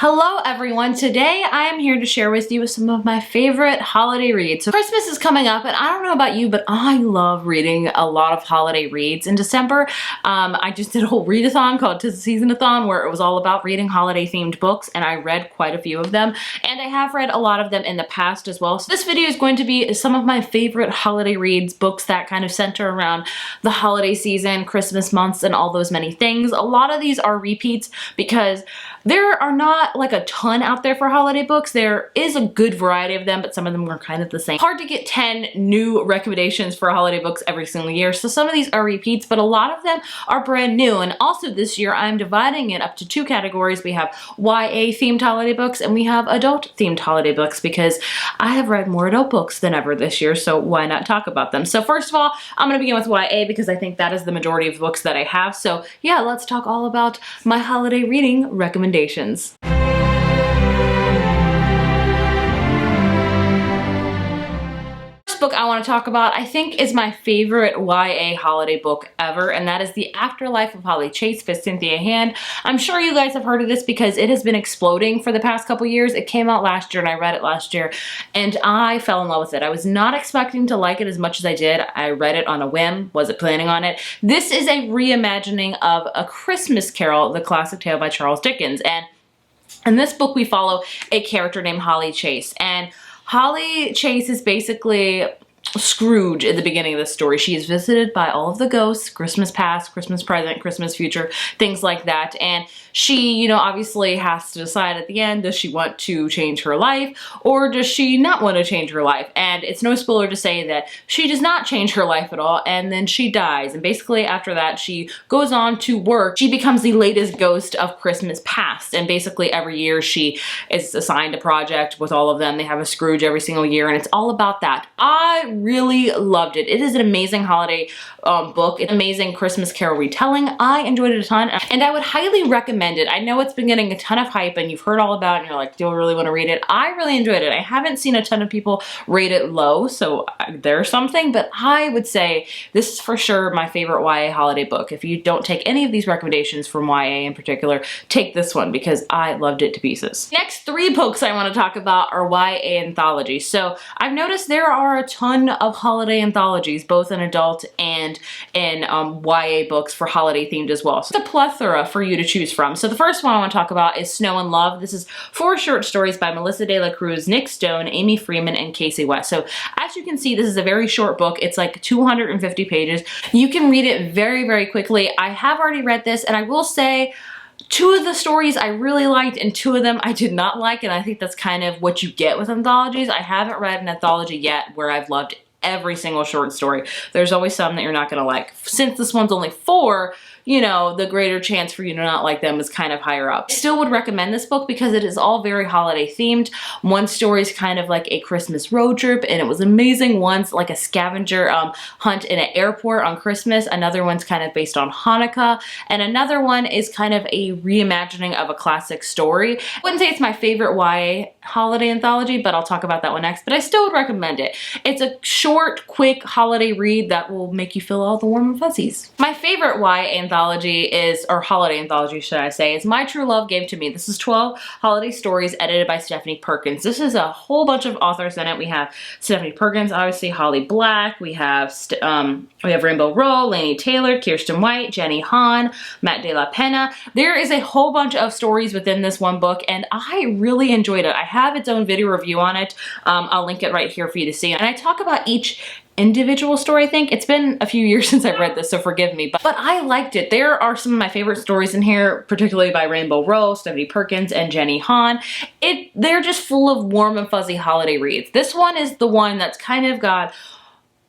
Hello everyone, today I am here to share with you some of my favorite holiday reads. So Christmas is coming up and I don't know about you, but I love reading a lot of holiday reads. In December, I just did a whole readathon called 'Tis the Season-a-thon where it was all about reading holiday themed books, and I read quite a few of them, and I have read a lot of them in the past as well. So this video is going to be some of my favorite holiday reads, books that kind of center around the holiday season, Christmas months, and all those many things. A lot of these are repeats because there are not like a ton out there for holiday books. There is a good variety of them, but some of them are kind of the same. Hard to get 10 new recommendations for holiday books every single year, so some of these are repeats, but a lot of them are brand new. And also this year, I'm dividing it up to two categories. We have YA themed holiday books and we have adult themed holiday books, because I have read more adult books than ever this year, so why not talk about them? So first of all, I'm gonna begin with YA because I think that is the majority of the books that I have. So yeah, let's talk all about my holiday reading recommendations. Book I want to talk about, I think, is my favorite YA holiday book ever, and that is The Afterlife of Holly Chase by Cynthia Hand. I'm sure you guys have heard of this because it has been exploding for the past couple years. It came out last year and I read it last year and I fell in love with it. I was not expecting to like it as much as I did. I read it on a whim, wasn't planning on it. This is a reimagining of A Christmas Carol, the classic tale by Charles Dickens, and in this book we follow a character named Holly Chase, and Holly Chase is basically Scrooge at the beginning of the story. She is visited by all of the ghosts, Christmas past, Christmas present, Christmas future, things like that. And she, you know, obviously has to decide at the end, does she want to change her life or does she not want to change her life? And it's no spoiler to say that she does not change her life at all, and then she dies. And basically after that, she goes on to work. She becomes the latest ghost of Christmas past. And basically every year she is assigned a project with all of them. They have a Scrooge every single year, and it's all about that. I really loved it. It is an amazing holiday book. It's an amazing Christmas Carol retelling. I enjoyed it a ton, and I would highly recommend it. I know it's been getting a ton of hype and you've heard all about it and you're like, do I really want to read it? I really enjoyed it. I haven't seen a ton of people rate it low, so there's something, but I would say this is for sure my favorite YA holiday book. If you don't take any of these recommendations from YA in particular, take this one because I loved it to pieces. Next three books I want to talk about are YA anthologies. So I've noticed there are a ton of holiday anthologies, both in adult and in YA books for holiday themed as well. So it's a plethora for you to choose from. So the first one I want to talk about is Snow and Love. This is 4 short stories by Melissa De La Cruz, Nick Stone, Amy Freeman, and Casey West. So as you can see, this is a very short book. It's like 250 pages. You can read it very, very quickly. I have already read this, and I will say 2 of the stories I really liked and 2 of them I did not like, and I think that's kind of what you get with anthologies. I haven't read an anthology yet where I've loved every single short story. There's always some that you're not gonna like. Since this one's only 4, you know, the greater chance for you to not like them is kind of higher up. I still would recommend this book because it is all very holiday themed. One story is kind of like a Christmas road trip and it was amazing. One's like a scavenger hunt in an airport on Christmas. Another one's kind of based on Hanukkah. And another one is kind of a reimagining of a classic story. I wouldn't say it's my favorite YA holiday anthology, but I'll talk about that one next. But I still would recommend it. It's a short, quick holiday read that will make you feel all the warm and fuzzies. My favorite YA anthology is, or holiday anthology should I say, is My True Love Gave to Me. This is 12 holiday stories edited by Stephanie Perkins. This is a whole bunch of authors in it. We have Stephanie Perkins, obviously Holly Black, we have Rainbow Rowell, Laini Taylor, Kirsten White, Jenny Han, Matt De La Pena. There is a whole bunch of stories within this one book and I really enjoyed it. I have its own video review on it. I'll link it right here for you to see. And I talk about each individual story, I think. It's been a few years since I've read this, so forgive me, but I liked it. There are some of my favorite stories in here, particularly by Rainbow Rowell, Stephanie Perkins, and Jenny Han. They're just full of warm and fuzzy holiday reads. This one is the one that's kind of got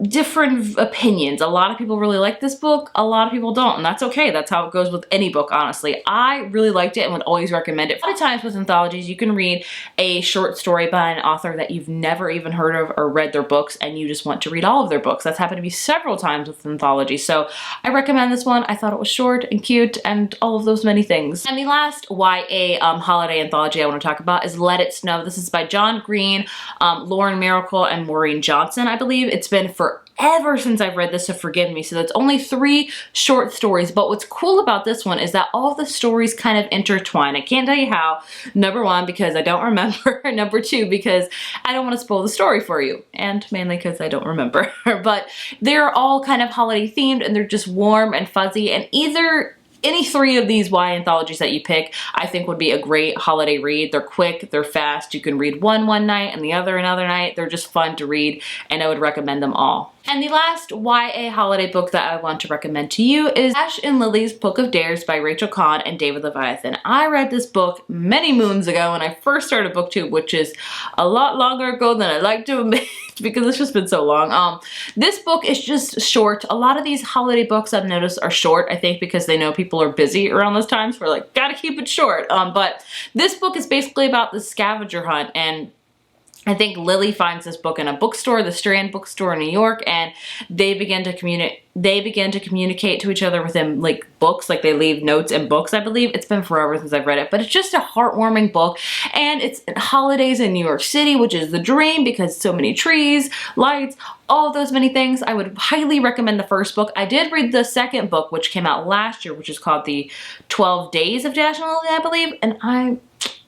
different opinions. A lot of people really like this book, a lot of people don't, and that's okay. That's how it goes with any book, honestly. I really liked it and would always recommend it. A lot of times with anthologies, you can read a short story by an author that you've never even heard of or read their books, and you just want to read all of their books. That's happened to me several times with anthologies, so I recommend this one. I thought it was short and cute and all of those many things. And the last YA holiday anthology I want to talk about is Let It Snow. This is by John Green, Lauren Miracle, and Maureen Johnson, I believe. It's been ever since I've read this, so forgive me. So that's only 3 short stories, but what's cool about this one is that all the stories kind of intertwine. I can't tell you how. Number 1, because I don't remember. Number 2, because I don't want to spoil the story for you, and mainly because I don't remember. But they're all kind of holiday themed, and they're just warm and fuzzy, and any 3 of these YA anthologies that you pick, I think would be a great holiday read. They're quick, they're fast. You can read one night and the other another night. They're just fun to read, and I would recommend them all. And the last YA holiday book that I want to recommend to you is Ash and Lily's Book of Dares by Rachel Kahn and David Leviathan. I read this book many moons ago when I first started BookTube, which is a lot longer ago than I like to admit because it's just been so long. This book is just short. A lot of these holiday books I've noticed are short, I think because they know people are busy around those times. We're like, gotta keep it short. But this book is basically about the scavenger hunt, and I think Lily finds this book in a bookstore, the Strand bookstore in New York, and they begin to communicate to each other within like books, like they leave notes in books, I believe. It's been forever since I've read it, but it's just a heartwarming book, and it's holidays in New York City, which is the dream because so many trees, lights, all those many things. I would highly recommend the first book. I did read the second book, which came out last year, which is called The 12 Days of Dash and Lily, I believe, and I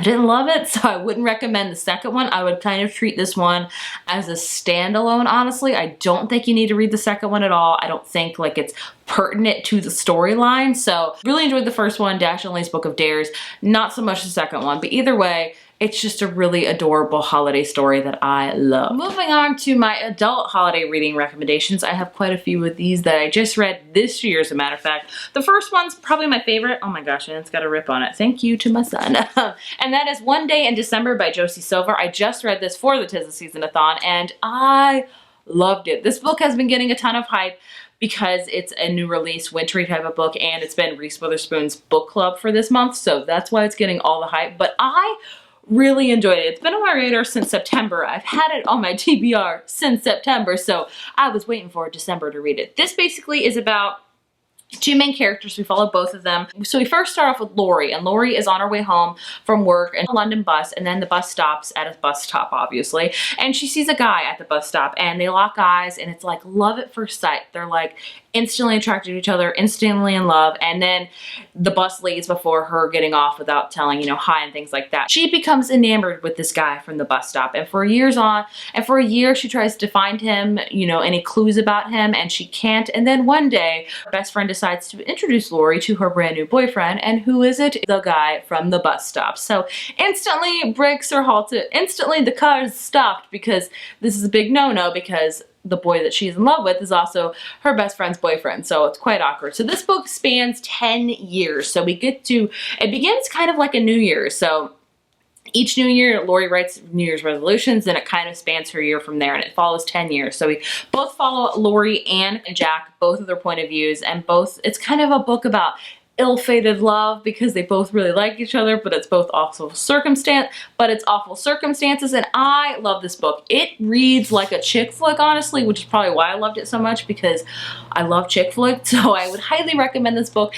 didn't love it, so I wouldn't recommend the second one. I would kind of treat this one as a standalone, honestly. I don't think you need to read the second one at all. I don't think like it's pertinent to the storyline. So really enjoyed the first one, Dash and Lily's Book of Dares. Not so much the second one, but either way, it's just a really adorable holiday story that I love. Moving on to my adult holiday reading recommendations. I have quite a few of these that I just read this year, as a matter of fact. The first one's probably my favorite. Oh my gosh, and it's got a rip on it. Thank you to my son. And that is One Day in December by Josie Silver. I just read this for the 'Tis the Season-a-thon, and I loved it. This book has been getting a ton of hype because it's a new release, wintry type of book, and it's been Reese Witherspoon's book club for this month, so that's why it's getting all the hype. But I really enjoyed it. It's been on my radar since September. I've had it on my TBR since September, so I was waiting for December to read it. This basically is about 2 main characters. We follow both of them. So we first start off with Lori, and Lori is on her way home from work in a London bus, and then the bus stops at a bus stop, obviously, and she sees a guy at the bus stop, and they lock eyes, and it's like love at first sight. They're like instantly attracted to each other, instantly in love, and then the bus leaves before her getting off without telling, you know, hi and things like that. She becomes enamored with this guy from the bus stop, and for a year she tries to find him, you know, any clues about him, and she can't. And then one day her best friend decides to introduce Lori to her brand new boyfriend, and who is it? The guy from the bus stop. So instantly brakes are halted, instantly the car is stopped, because this is a big no-no, because the boy that she's in love with is also her best friend's boyfriend, so it's quite awkward. So this book spans 10 years, so it begins kind of like a New Year. So each new year, Lori writes New Year's resolutions, and it kind of spans her year from there, and it follows 10 years. So we both follow Lori and Jack, both of their point of views, and it's kind of a book about ill-fated love because they both really like each other, but it's awful circumstances, and I love this book. It reads like a chick flick, honestly, which is probably why I loved it so much, because I love chick flick. So I would highly recommend this book.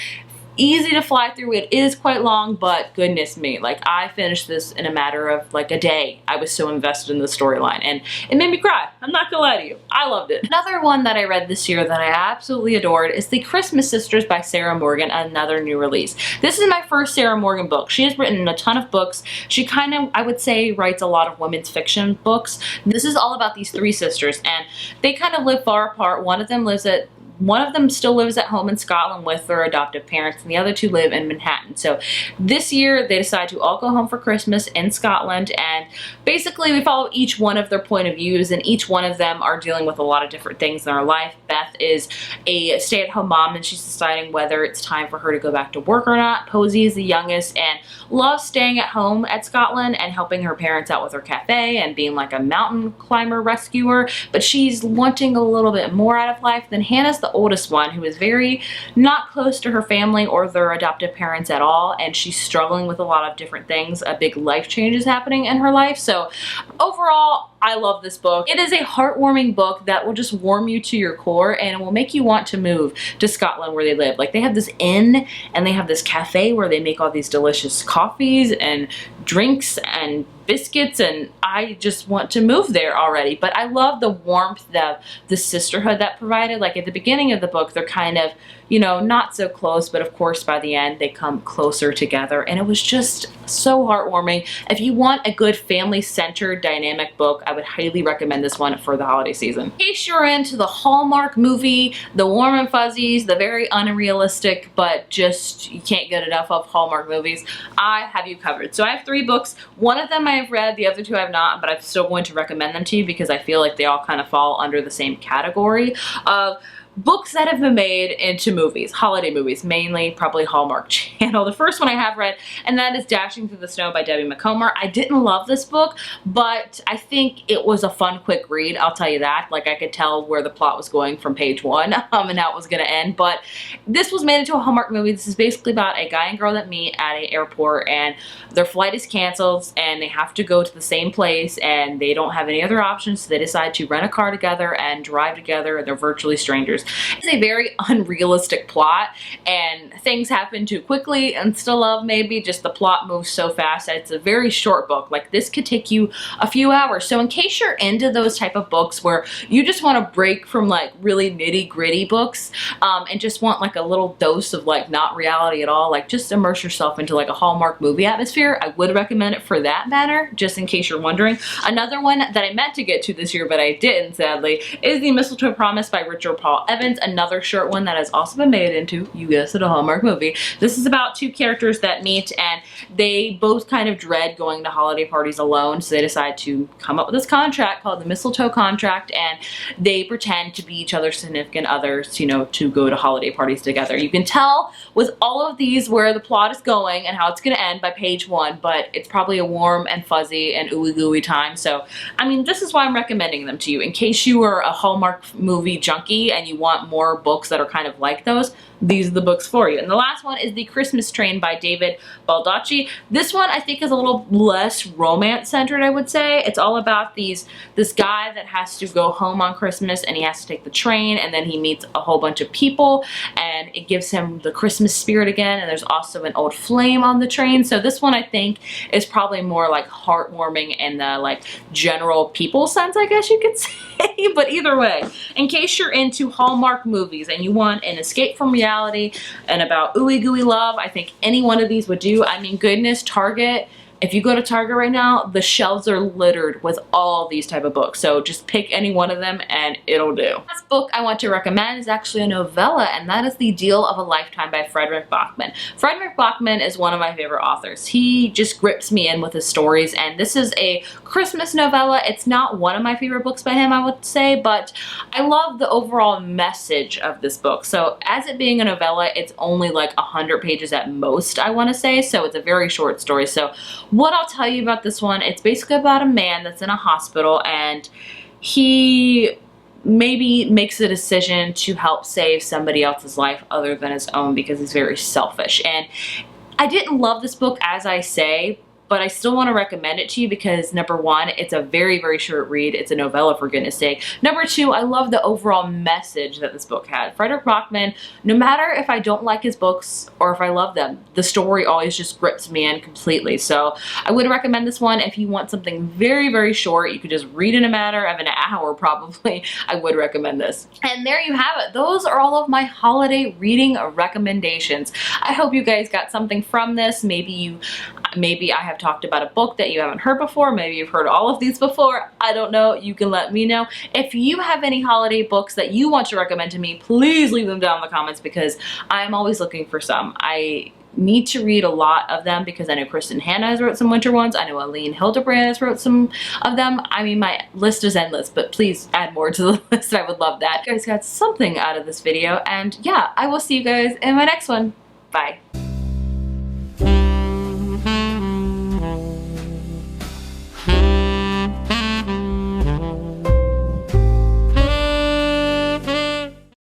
Easy to fly through. It is quite long, but goodness me, like I finished this in a matter of like a day. I was so invested in the storyline, and it made me cry. I'm not gonna lie to you. I loved it. Another one that I read this year that I absolutely adored is The Christmas Sisters by Sarah Morgan, another new release. This is my first Sarah Morgan book. She has written a ton of books. She kind of, I would say, writes a lot of women's fiction books. This is all about these 3 sisters, and they kind of live far apart. One of them still lives at home in Scotland with their adoptive parents, and the other 2 live in Manhattan. So this year they decide to all go home for Christmas in Scotland, and basically we follow each one of their point of views, and each one of them are dealing with a lot of different things in their life. Beth is a stay-at-home mom, and she's deciding whether it's time for her to go back to work or not. Posey is the youngest and loves staying at home at Scotland and helping her parents out with her cafe and being like a mountain climber rescuer, but she's wanting a little bit more out of life. Then Hannah's the oldest one, who is very not close to her family or their adoptive parents at all, and she's struggling with a lot of different things. A big life change is happening in her life. So overall, I love this book. It is a heartwarming book that will just warm you to your core and it will make you want to move to Scotland where they live. Like, they have this inn and they have this cafe where they make all these delicious coffees and drinks and biscuits, and I just want to move there already. But I love the warmth, the sisterhood that provided. Like, at the beginning of the book, they're kind of, you know, not so close, but of course by the end they come closer together, and it was just so heartwarming. If you want a good family-centered dynamic book, I would highly recommend this one for the holiday season. In case you're into the Hallmark movie, the warm and fuzzies, the very unrealistic, but just you can't get enough of Hallmark movies, I have you covered. So I have 3 books. One of them I have read, the other 2 I have not, but I'm still going to recommend them to you because I feel like they all kind of fall under the same category of books that have been made into movies, holiday movies, mainly probably Hallmark Channel. The first one I have read, and that is Dashing Through the Snow by Debbie Macomber. I didn't love this book, but I think it was a fun, quick read. I'll tell you that. Like, I could tell where the plot was going from page 1 and how it was going to end. But this was made into a Hallmark movie. This is basically about a guy and girl that meet at an airport, and their flight is canceled, and they have to go to the same place, and they don't have any other options, so they decide to rent a car together and drive together, and they're virtually strangers. It's a very unrealistic plot, and things happen too quickly, and still love maybe just the plot moves so fast that it's a very short book. Like, this could take you a few hours. So in case you're into those type of books where you just want to break from like really nitty gritty books and just want like a little dose of like not reality at all, like just immerse yourself into like a Hallmark movie atmosphere, I would recommend it for that matter, just in case you're wondering. Another one that I meant to get to this year but I didn't, sadly, is The Mistletoe Promise by Richard Paul Evans. Another short one that has also been made into, you guessed it, a Hallmark movie. This is about 2 characters that meet, and they both kind of dread going to holiday parties alone, so they decide to come up with this contract called the Mistletoe Contract, and they pretend to be each other's significant others, you know, to go to holiday parties together. You can tell with all of these where the plot is going and how it's going to end by page 1, but it's probably a warm and fuzzy and ooey gooey time. So, I mean, this is why I'm recommending them to you. In case you are a Hallmark movie junkie and you want more books that are kind of like those, these are the books for you. And the last one is The Christmas Train by David Baldacci. This one I think is a little less romance centered, I would say. It's all about this guy that has to go home on Christmas, and he has to take the train, and then he meets a whole bunch of people, and it gives him the Christmas spirit again, and there's also an old flame on the train. So this one I think is probably more like heartwarming in the like general people sense, I guess you could say. But either way, in case you're into Hallmark movies and you want an escape from reality and about ooey gooey love, I think any one of these would do. I mean, goodness, Target, if you go to Target right now, the shelves are littered with all these type of books. So just pick any one of them and it'll do. The last book I want to recommend is actually a novella, and that is The Deal of a Lifetime by Frederick Bachman. Frederick Bachman is one of my favorite authors. He just grips me in with his stories, and this is a Christmas novella. It's not one of my favorite books by him, I would say, but I love the overall message of this book. So as it being a novella, it's only like 100 pages at most, I want to say, so it's a very short story. So what I'll tell you about this one, it's basically about a man that's in a hospital, and he maybe makes a decision to help save somebody else's life other than his own because he's very selfish. And I didn't love this book, as I say, but I still want to recommend it to you because number 1, it's a very, very short read. It's a novella, for goodness sake. Number 2, I love the overall message that this book had. Frederick Bachman, no matter if I don't like his books or if I love them, the story always just grips me in completely. So I would recommend this one if you want something very, very short. You could just read in a matter of an hour probably. I would recommend this. And there you have it. Those are all of my holiday reading recommendations. I hope you guys got something from this. Maybe I have talked about a book that you haven't heard before. Maybe you've heard all of these before. I don't know. You can let me know. If you have any holiday books that you want to recommend to me, please leave them down in the comments because I'm always looking for some. I need to read a lot of them because I know Kristen Hanna has wrote some winter ones. I know Aline Hildebrand has wrote some of them. I mean, my list is endless, but please add more to the list. I would love that. You guys got something out of this video, and yeah, I will see you guys in my next one. Bye.